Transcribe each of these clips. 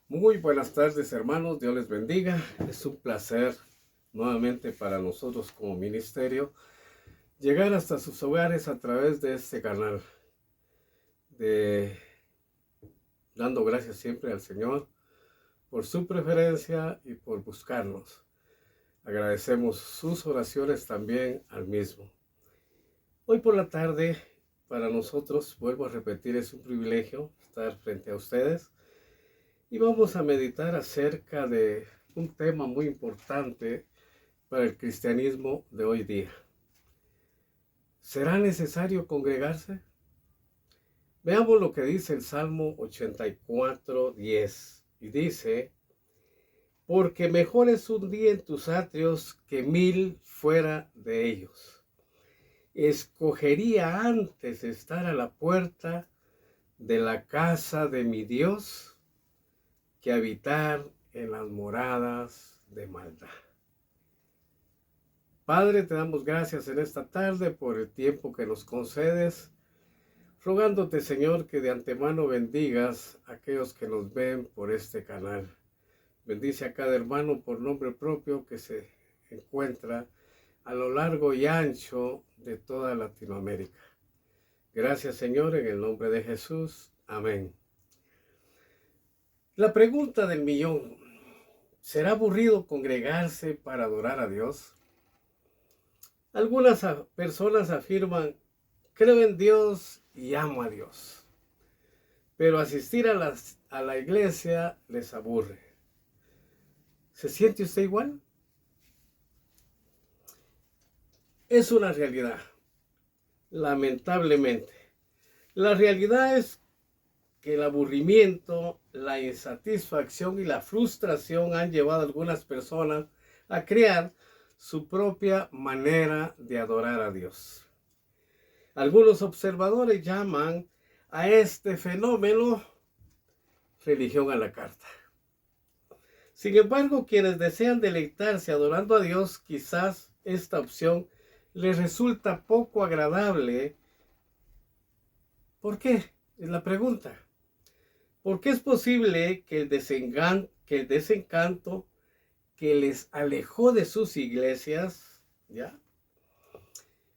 Muy buenas tardes, hermanos. Dios les bendiga. Es un placer nuevamente para nosotros como ministerio llegar hasta sus hogares a través de este canal, de dando gracias siempre al Señor por su preferencia y por buscarnos. Agradecemos sus oraciones también al mismo. Hoy por la tarde, para nosotros, vuelvo a repetir, es un privilegio estar frente a ustedes y vamos a meditar acerca de un tema muy importante para el cristianismo de hoy día. ¿Será necesario congregarse? Veamos lo que dice el Salmo 84:10. Y dice: porque mejor es un día en tus atrios que 1000 fuera de ellos. Escogería antes estar a la puerta de la casa de mi Dios que habitar en las moradas de maldad. Padre, te damos gracias en esta tarde por el tiempo que nos concedes, rogándote, Señor, que de antemano bendigas a aquellos que nos ven por este canal. Bendice a cada hermano por nombre propio que se encuentra a lo largo y ancho de toda Latinoamérica. Gracias, Señor, en el nombre de Jesús. Amén. La pregunta del millón: ¿será aburrido congregarse para adorar a Dios? Algunas personas afirman: creo en Dios y amo a Dios, pero asistir a la iglesia les aburre. ¿Se siente usted igual? Es una realidad, lamentablemente. La realidad es que el aburrimiento, la insatisfacción y la frustración han llevado a algunas personas a crear su propia manera de adorar a Dios. Algunos observadores llaman a este fenómeno religión a la carta. Sin embargo, quienes desean deleitarse adorando a Dios, quizás esta opción les resulta poco agradable. ¿Por qué? Es la pregunta. Porque es posible que el desencanto que les alejó de sus iglesias, ¿ya?,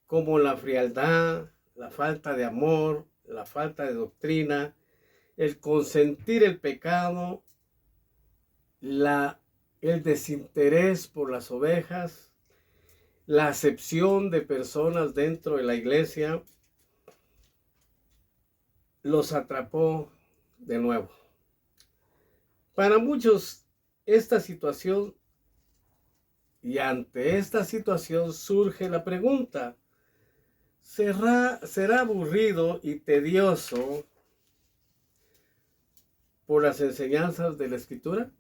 como la frialdad, la falta de amor, la falta de doctrina, el consentir el pecado, el desinterés por las ovejas, la acepción de personas dentro de la iglesia, los atrapó de nuevo. Para muchos, ante esta situación surge la pregunta: ¿será aburrido y tedioso por las enseñanzas de la Escritura?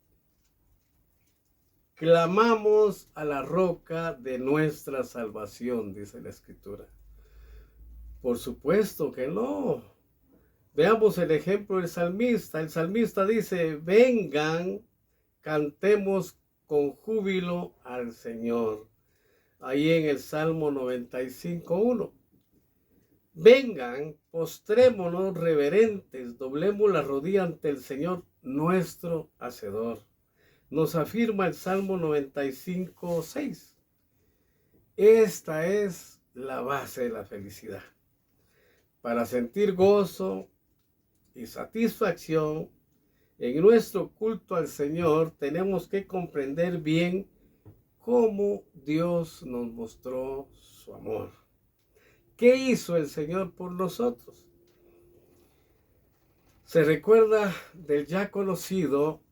Clamamos a la roca de nuestra salvación, dice la Escritura. Por supuesto que no. Veamos el ejemplo del salmista. El salmista dice: vengan, cantemos con júbilo al Señor. Ahí en el Salmo 95:1. Vengan, postrémonos reverentes, doblemos la rodilla ante el Señor nuestro Hacedor. Nos afirma el Salmo 95:6. Esta es la base de la felicidad. Para sentir gozo y satisfacción en nuestro culto al Señor, tenemos que comprender bien cómo Dios nos mostró su amor. ¿Qué hizo el Señor por nosotros? Se recuerda del ya conocido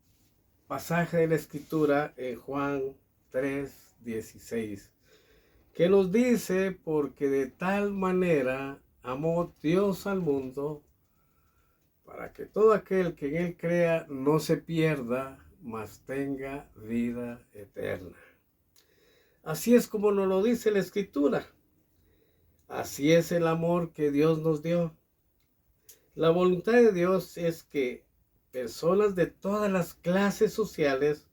pasaje de la Escritura en Juan 3:16, que nos dice: porque de tal manera amó Dios al mundo, para que todo aquel que en él crea no se pierda, mas tenga vida eterna. Así es como nos lo dice la Escritura. Así es el amor que Dios nos dio. La voluntad de Dios es que personas de todas las clases sociales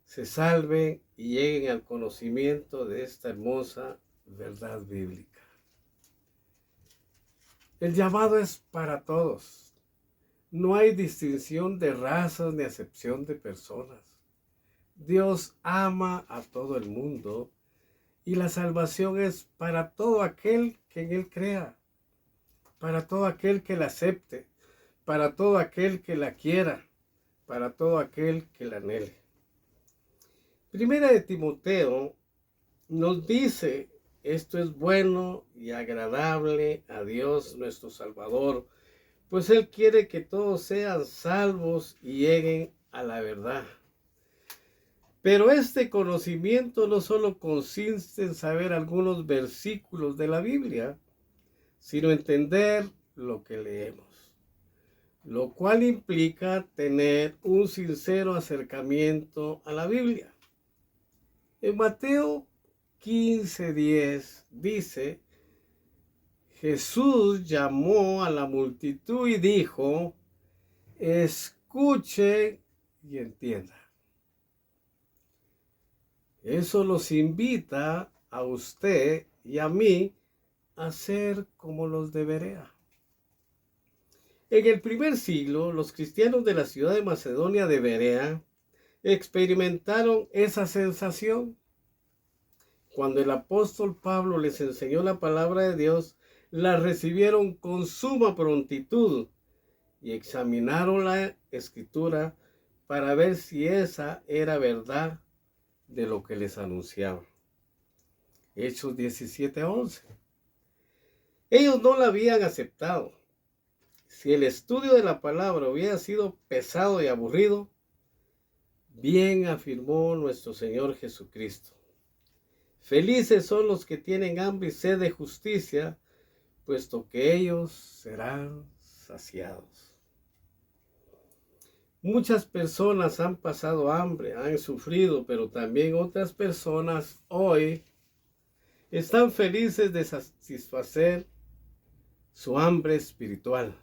se salven y lleguen al conocimiento de esta hermosa verdad bíblica. El llamado es para todos. No hay distinción de razas ni acepción de personas. Dios ama a todo el mundo y la salvación es para todo aquel que en Él crea, para todo aquel que la acepte, para todo aquel que la quiera, para todo aquel que la anhele. Primera de Timoteo nos dice, esto es bueno y agradable a Dios nuestro Salvador, pues Él quiere que todos sean salvos y lleguen a la verdad. Pero este conocimiento no solo consiste en saber algunos versículos de la Biblia, sino entender lo que leemos, lo cual implica tener un sincero acercamiento a la Biblia. En Mateo 15:10 dice, Jesús llamó a la multitud y dijo, escuchen y entiendan. Eso los invita a usted y a mí a ser como los de Berea. En el primer siglo, los cristianos de la ciudad de Macedonia de Berea experimentaron esa sensación. Cuando el apóstol Pablo les enseñó la palabra de Dios, la recibieron con suma prontitud y examinaron la escritura para ver si esa era verdad de lo que les anunciaba. Hechos 17:11. Ellos no la habían aceptado. Si el estudio de la palabra hubiera sido pesado y aburrido, bien afirmó nuestro Señor Jesucristo. Felices son los que tienen hambre y sed de justicia, puesto que ellos serán saciados. Muchas personas han pasado hambre, han sufrido, pero también otras personas hoy están felices de satisfacer su hambre espiritual.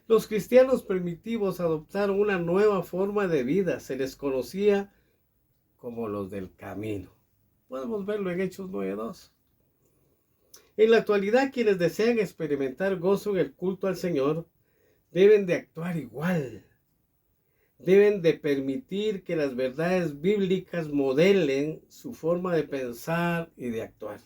Los cristianos primitivos adoptaron una nueva forma de vida, se les conocía como los del camino. Podemos verlo en Hechos 9:2. En la actualidad, quienes desean experimentar gozo en el culto al Señor deben de actuar igual. Deben de permitir que las verdades bíblicas modelen su forma de pensar y de actuar.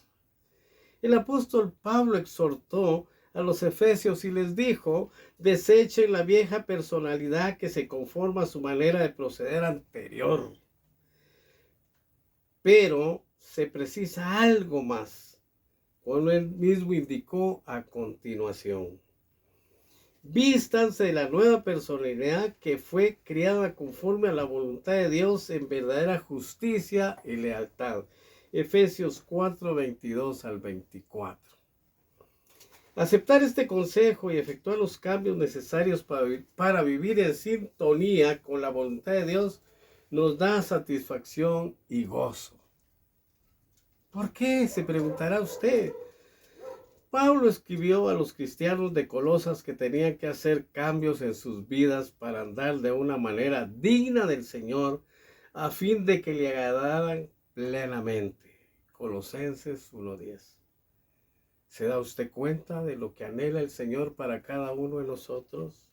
El apóstol Pablo exhortó a los efesios y les dijo, desechen la vieja personalidad que se conforma a su manera de proceder anterior. Pero se precisa algo más, como él mismo indicó a continuación. Vístanse de la nueva personalidad que fue creada conforme a la voluntad de Dios en verdadera justicia y lealtad. Efesios 4:22 al 24. Aceptar este consejo y efectuar los cambios necesarios para vivir en sintonía con la voluntad de Dios nos da satisfacción y gozo. ¿Por qué? Se preguntará usted. Pablo escribió a los cristianos de Colosas que tenían que hacer cambios en sus vidas para andar de una manera digna del Señor a fin de que le agradaran plenamente. Colosenses 1:10. ¿Se da usted cuenta de lo que anhela el Señor para cada uno de nosotros?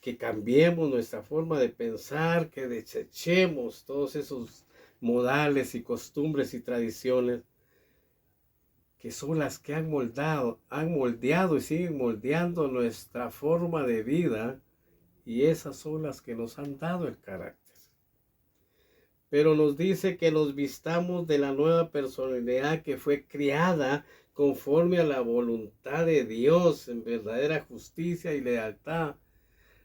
Que cambiemos nuestra forma de pensar, que desechemos todos esos modales y costumbres y tradiciones que son las que han moldeado y siguen moldeando nuestra forma de vida, y esas son las que nos han dado el carácter. Pero nos dice que nos vistamos de la nueva personalidad que fue criada conforme a la voluntad de Dios en verdadera justicia y lealtad.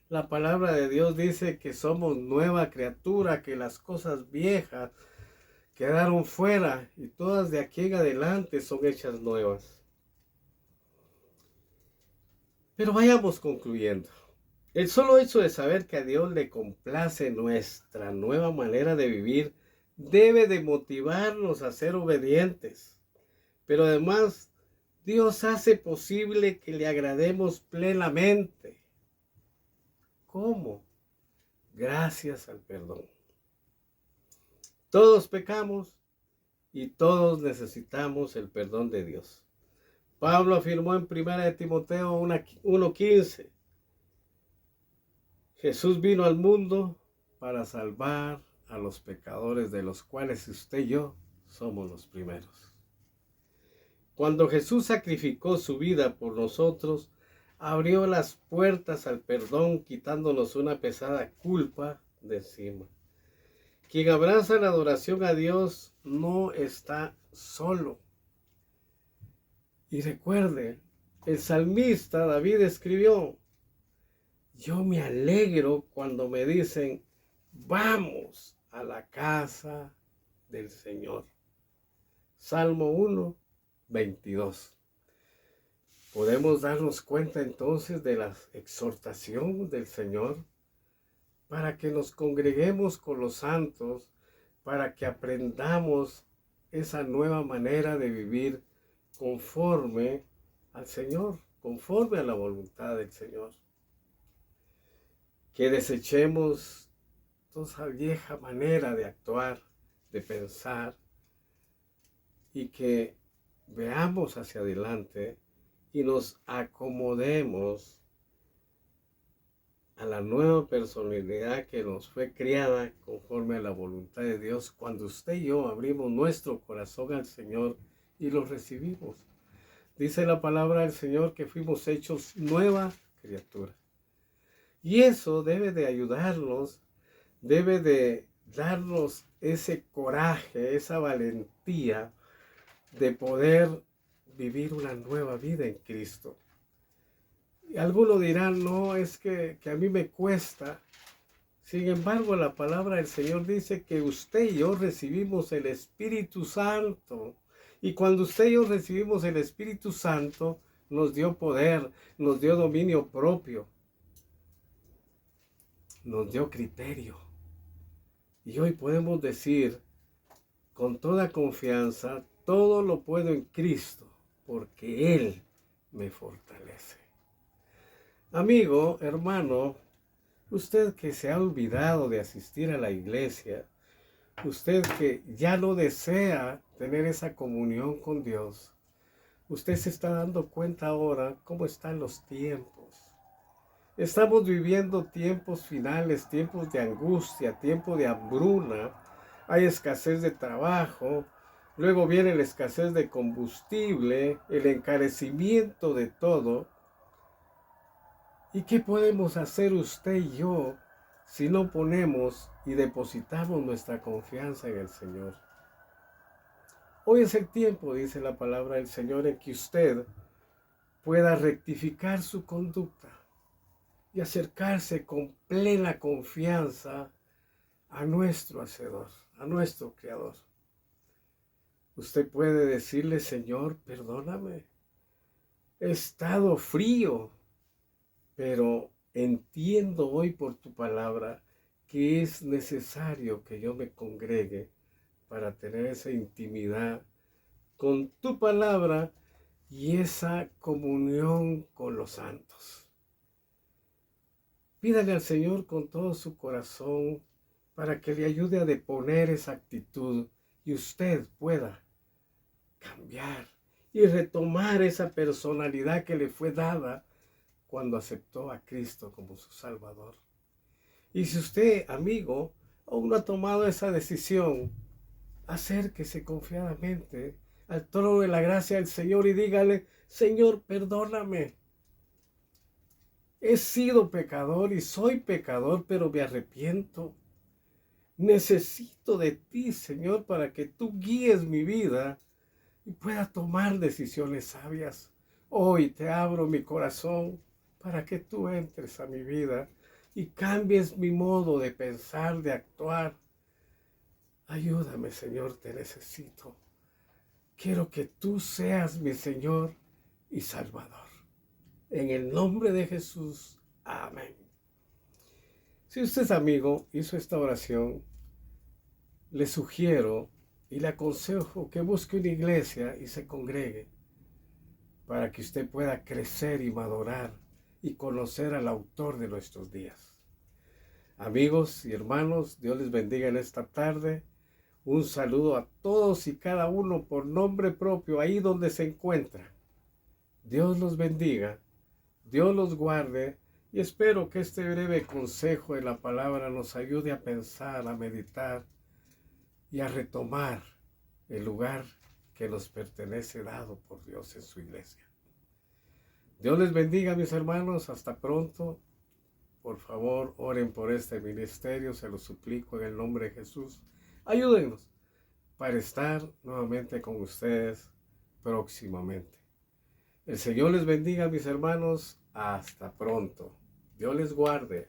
La palabra de Dios dice que somos nueva criatura, que las cosas viejas quedaron fuera y todas de aquí en adelante son hechas nuevas. Pero vayamos concluyendo. El solo hecho de saber que a Dios le complace nuestra nueva manera de vivir debe de motivarnos a ser obedientes. Pero además, Dios hace posible que le agrademos plenamente. ¿Cómo? Gracias al perdón. Todos pecamos y todos necesitamos el perdón de Dios. Pablo afirmó en 1 Timoteo 1:15, Jesús vino al mundo para salvar a los pecadores, de los cuales usted y yo somos los primeros. Cuando Jesús sacrificó su vida por nosotros, abrió las puertas al perdón, quitándonos una pesada culpa de encima. Quien abraza la adoración a Dios no está solo. Y recuerde, el salmista David escribió: yo me alegro cuando me dicen, vamos a la casa del Señor. Salmo 1, 22. Podemos darnos cuenta entonces de la exhortación del Señor para que nos congreguemos con los santos, para que aprendamos esa nueva manera de vivir conforme al Señor, conforme a la voluntad del Señor. Que desechemos toda esa vieja manera de actuar, de pensar, y que veamos hacia adelante y nos acomodemos a la nueva personalidad que nos fue creada conforme a la voluntad de Dios, cuando usted y yo abrimos nuestro corazón al Señor y lo recibimos. Dice la palabra del Señor que fuimos hechos nueva criatura. Y eso debe de ayudarnos, debe de darnos ese coraje, esa valentía de poder vivir una nueva vida en Cristo. Y algunos dirán, no, es que a mí me cuesta. Sin embargo, la palabra del Señor dice que usted y yo recibimos el Espíritu Santo. Y cuando usted y yo recibimos el Espíritu Santo, nos dio poder, nos dio dominio propio, nos dio criterio. Y hoy podemos decir con toda confianza, todo lo puedo en Cristo, porque Él me fortalece. Amigo, hermano, usted que se ha olvidado de asistir a la iglesia, usted que ya no desea tener esa comunión con Dios, usted se está dando cuenta ahora cómo están los tiempos. Estamos viviendo tiempos finales, tiempos de angustia, tiempos de hambruna. Hay escasez de trabajo, luego viene la escasez de combustible, el encarecimiento de todo. ¿Y qué podemos hacer usted y yo si no ponemos y depositamos nuestra confianza en el Señor? Hoy es el tiempo, dice la palabra del Señor, en que usted pueda rectificar su conducta y acercarse con plena confianza a nuestro Hacedor, a nuestro Creador. Usted puede decirle, Señor, perdóname, he estado frío, pero entiendo hoy por tu palabra que es necesario que yo me congregue para tener esa intimidad con tu palabra y esa comunión con los santos. Pídale al Señor con todo su corazón para que le ayude a deponer esa actitud y usted pueda cambiar y retomar esa personalidad que le fue dada cuando aceptó a Cristo como su Salvador. Y si usted, amigo, aún no ha tomado esa decisión, acérquese confiadamente al trono de la gracia del Señor y dígale, Señor, perdóname. He sido pecador y soy pecador, pero me arrepiento. Necesito de ti, Señor, para que tú guíes mi vida y pueda tomar decisiones sabias. Hoy te abro mi corazón para que tú entres a mi vida y cambies mi modo de pensar, de actuar. Ayúdame, Señor, te necesito. Quiero que tú seas mi Señor y Salvador. En el nombre de Jesús. Amén. Si usted, amigo, hizo esta oración, le sugiero y le aconsejo que busque una iglesia y se congregue para que usted pueda crecer y madurar y conocer al autor de nuestros días. Amigos y hermanos, Dios les bendiga en esta tarde. Un saludo a todos y cada uno por nombre propio, ahí donde se encuentra. Dios los bendiga, Dios los guarde Y espero que este breve consejo de la palabra nos ayude a pensar, a meditar y a retomar el lugar que nos pertenece dado por Dios en su iglesia. Dios les bendiga, mis hermanos. Hasta pronto. Por favor, oren por este ministerio. Se lo suplico en el nombre de Jesús. Ayúdennos para estar nuevamente con ustedes próximamente. El Señor les bendiga, mis hermanos. Hasta pronto. Dios les guarde.